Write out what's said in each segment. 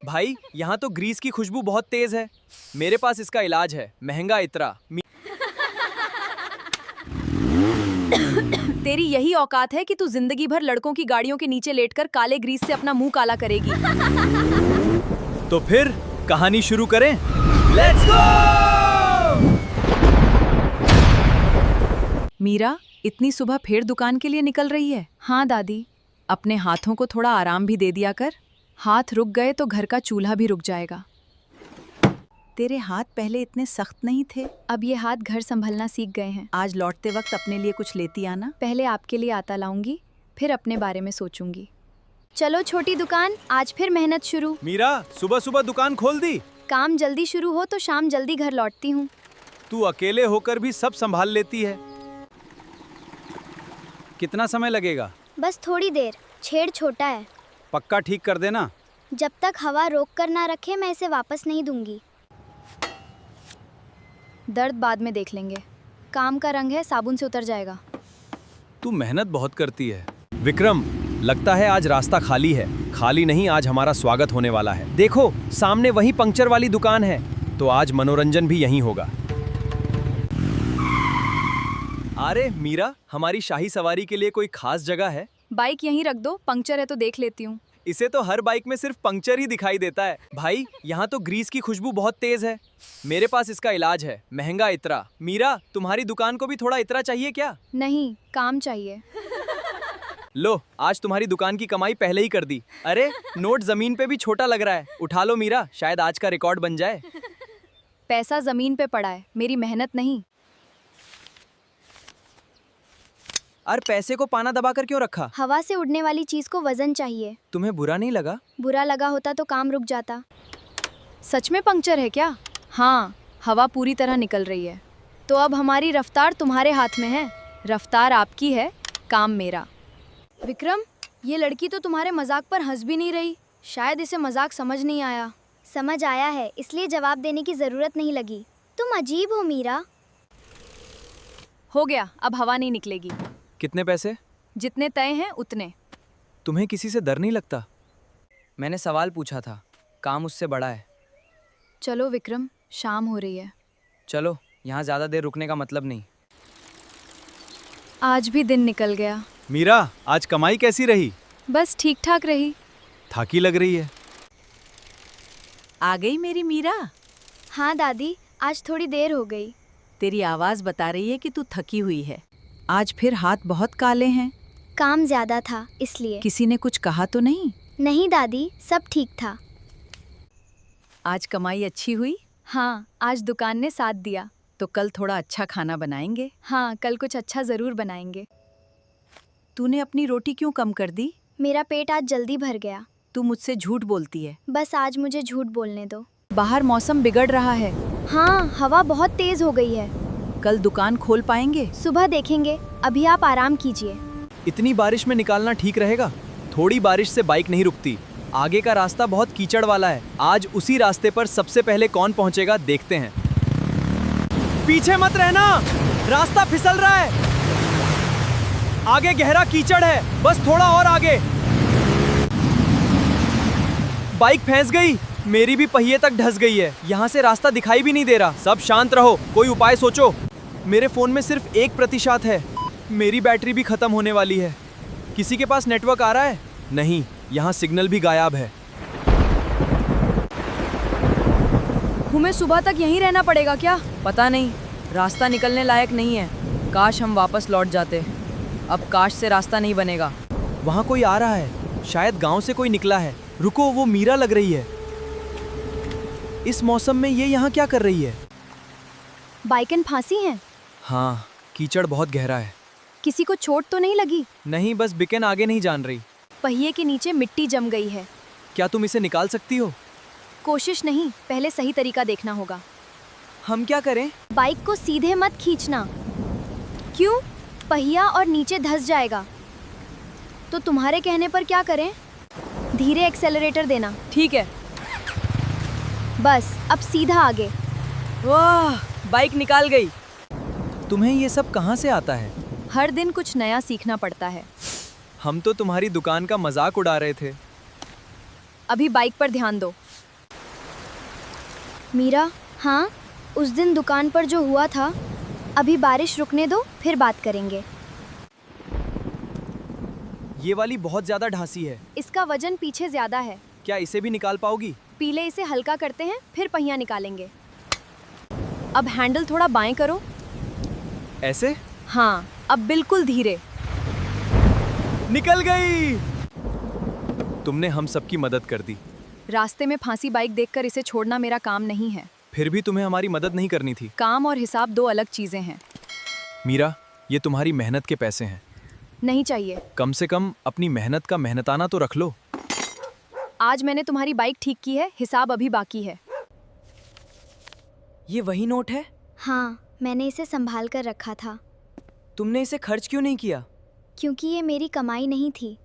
भाई यहाँ तो ग्रीस की खुशबू बहुत तेज है। मेरे पास इसका इलाज है, महंगा इतरा। तेरी यही औकात है कि तू जिंदगी भर लड़कों की गाड़ियों के नीचे लेटकर काले ग्रीस से अपना मुंह काला करेगी। तो फिर कहानी शुरू करें। Let's go! मीरा इतनी सुबह फिर दुकान के लिए निकल रही है? हाँ दादी। अपने हाथों को थोड़ा आराम भी दे दिया कर। हाथ रुक गए तो घर का चूल्हा भी रुक जाएगा। तेरे हाथ पहले इतने सख्त नहीं थे। अब ये हाथ घर संभलना सीख गए हैं। आज लौटते वक्त अपने लिए कुछ लेती आना। पहले आपके लिए आता लाऊंगी, फिर अपने बारे में सोचूंगी। चलो छोटी दुकान, आज फिर मेहनत शुरू। मीरा सुबह सुबह दुकान खोल दी। काम जल्दी शुरू हो तो शाम जल्दी घर लौटती हूँ। तू अकेले होकर भी सब संभाल लेती है। कितना समय लगेगा? बस थोड़ी देर, छेड़ छोटा है। पक्का ठीक कर देना। जब तक हवा रोक कर ना रखे मैं इसे वापस नहीं दूंगी। दर्द बाद में देख लेंगे। काम का रंग है, साबुन से उतर जाएगा। तू मेहनत बहुत करती है। विक्रम, लगता है आज रास्ता खाली है। खाली नहीं, आज हमारा स्वागत होने वाला है। देखो सामने वही पंक्चर वाली दुकान है, तो आज मनोरंजन भी यहीं होगा। अरे मीरा, हमारी शाही सवारी के लिए कोई खास जगह है? बाइक यहीं रख दो, पंक्चर है तो देख लेती हूँ। इसे तो हर बाइक में सिर्फ पंक्चर ही दिखाई देता है। भाई यहाँ तो ग्रीस की खुशबू बहुत तेज है। मेरे पास इसका इलाज है, महंगा इतरा। मीरा, तुम्हारी दुकान को भी थोड़ा इतरा चाहिए क्या? नहीं, काम चाहिए। लो, आज तुम्हारी दुकान की कमाई पहले ही कर दी। अरे नोट जमीन पे भी छोटा लग रहा है। उठा लो मीरा, शायद आज का रिकॉर्ड बन जाए। पैसा जमीन पे पड़ा है, मेरी मेहनत नहीं। अरे पैसे को पाना दबाकर क्यों रखा? हवा से उड़ने वाली चीज को वजन चाहिए। तुम्हें बुरा नहीं लगा? बुरा लगा होता तो काम रुक जाता। सच में पंक्चर है क्या? हाँ, हवा पूरी तरह निकल रही है। तो अब हमारी रफ्तार तुम्हारे हाथ में है। रफ्तार आपकी है, काम मेरा। विक्रम, ये लड़की तो तुम्हारे मजाक पर हंस भी नहीं रही। शायद इसे मजाक समझ नहीं आया। समझ आया है, इसलिए जवाब देने की जरूरत नहीं लगी। तुम अजीब हो मीरा। हो गया, अब हवा नहीं निकलेगी। कितने पैसे? जितने तय हैं उतने। तुम्हें किसी से डर नहीं लगता? मैंने सवाल पूछा था, काम उससे बड़ा है। चलो विक्रम, शाम हो रही है। चलो, यहाँ ज़्यादा देर रुकने का मतलब नहीं। आज भी दिन निकल गया। मीरा, आज कमाई कैसी रही? बस ठीक ठाक रही। थाकी लग रही है। आ गई मेरी मीरा। हाँ दादी, आज थोड़ी देर हो गई। तेरी आवाज बता रही है कि तू थकी हुई है। आज फिर हाथ बहुत काले हैं। काम ज्यादा था इसलिए। किसी ने कुछ कहा तो नहीं? नहीं दादी, सब ठीक था। आज कमाई अच्छी हुई? हाँ, आज दुकान ने साथ दिया। तो कल थोड़ा अच्छा खाना बनाएंगे। हाँ, कल कुछ अच्छा जरूर बनाएंगे। तूने अपनी रोटी क्यों कम कर दी? मेरा पेट आज जल्दी भर गया। तू मुझसे झूठ बोलती है। बस आज मुझे झूठ बोलने दो। बाहर मौसम बिगड़ रहा है। हाँ, हवा बहुत तेज हो गई है। कल दुकान खोल पाएंगे? सुबह देखेंगे, अभी आप आराम कीजिए। इतनी बारिश में निकालना ठीक रहेगा? थोड़ी बारिश से बाइक नहीं रुकती। आगे का रास्ता बहुत कीचड़ वाला है। आज उसी रास्ते पर सबसे पहले कौन पहुंचेगा देखते हैं। पीछे मत रहना, रास्ता फिसल रहा है। आगे गहरा कीचड़ है, बस थोड़ा और आगे। बाइक फंस गई। मेरी भी पहिए तक ढस गई है। यहाँ से रास्ता दिखाई भी नहीं दे रहा। सब शांत रहो, कोई उपाय सोचो। मेरे फोन में सिर्फ 1% है। मेरी बैटरी भी खत्म होने वाली है। किसी के पास नेटवर्क आ रहा है? नहीं, यहाँ सिग्नल भी गायब है। हमें सुबह तक यहीं रहना पड़ेगा क्या? पता नहीं, रास्ता निकलने लायक नहीं है। काश हम वापस लौट जाते। अब काश से रास्ता नहीं बनेगा। वहाँ कोई आ रहा है, शायद गांव से कोई निकला है। रुको, वो मीरा लग रही है। इस मौसम में ये यहाँ क्या कर रही है? बाइकन फांसी हैं? हाँ, कीचड़ बहुत गहरा है। किसी को चोट तो नहीं लगी? नहीं, बस बिकन आगे नहीं जान रही। पहिए के नीचे मिट्टी जम गई है। क्या तुम इसे निकाल सकती हो? कोशिश नहीं, पहले सही तरीका देखना होगा। हम क्या करें? बाइक को सीधे मत खींचना। क्यों? पहिया और नीचे धंस जाएगा। तो तुम्हारे कहने पर क्या करें? धीरे एक्सेलरेटर देना। ठीक है। बस अब सीधा आगे। वाह, बाइक निकाल गई। तुम्हें ये सब कहाँ से आता है? हर दिन कुछ नया सीखना पड़ता है। हम तो तुम्हारी दुकान का मजाक उड़ा रहे थे। अभी बाइक पर ध्यान दो। मीरा, हाँ, उस दिन दुकान पर जो हुआ था, अभी बारिश रुकने दो, फिर बात करेंगे। ये वाली बहुत ज्यादा ढांसी है। इसका वजन पीछे ज्यादा है। क्या इसे भी निकाल पाओगी? पीले इसे हल्का करते हैं, फिर पहिया निकालेंगे। अब हैंडल थोड़ा बाएं करो। ऐसे? हाँ, अब बिल्कुल धीरे। निकल गई। तुमने हम सबकी मदद कर दी। रास्ते में फांसी बाइक देखकर इसे छोड़ना मेरा काम नहीं है। फिर भी तुम्हें हमारी मदद नहीं करनी थी। काम और हिसाब दो अलग चीजें हैं। मीरा, ये तुम्हारी मेहनत के पैसे हैं। नहीं चाहिए। कम से कम अपनी मेहनत का मेहनताना तो रख लो। आज मैंने तुम्हारी बाइक ठीक की है, हिसाब अभी बाकी है। ये वही नोट है? हाँ, मैंने इसे संभाल कर रखा था, तुमने इसे खर्च क्यों नहीं किया? क्योंकि ये मेरी कमाई नहीं थी।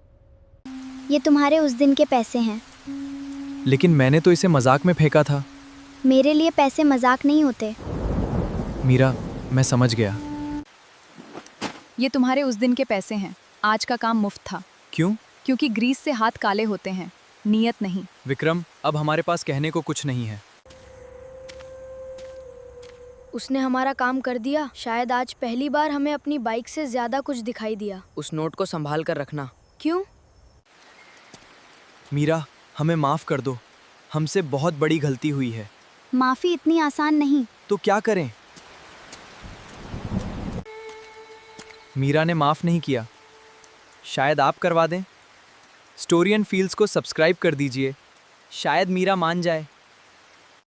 ये तुम्हारे उस दिन के पैसे हैं। लेकिन मैंने तो इसे मजाक में फेंका था। मेरे लिए पैसे मजाक नहीं होते। मीरा, मैं समझ गया। ये तुम्हारे उस दिन के पैसे हैं। आज का काम मुफ्त था। क्यों? क्योंकि ग्रीस से हाथ काले होते हैं, नियत नहीं। विक्रम, अब हमारे पास कहने को कुछ नहीं है। उसने हमारा काम कर दिया। शायद आज पहली बार हमें अपनी बाइक से ज्यादा कुछ दिखाई दिया। उस नोट को संभाल कर रखना। क्यों? मीरा, हमें माफ कर दो। हमसे बहुत बड़ी गलती हुई है। माफ़ी इतनी आसान नहीं। तो क्या करें? मीरा ने माफ नहीं किया। शायद आप करवा दें। स्टोरी एंड फील्स को सब्सक्राइब कर दीजिए। शायद मीरा मान जाए।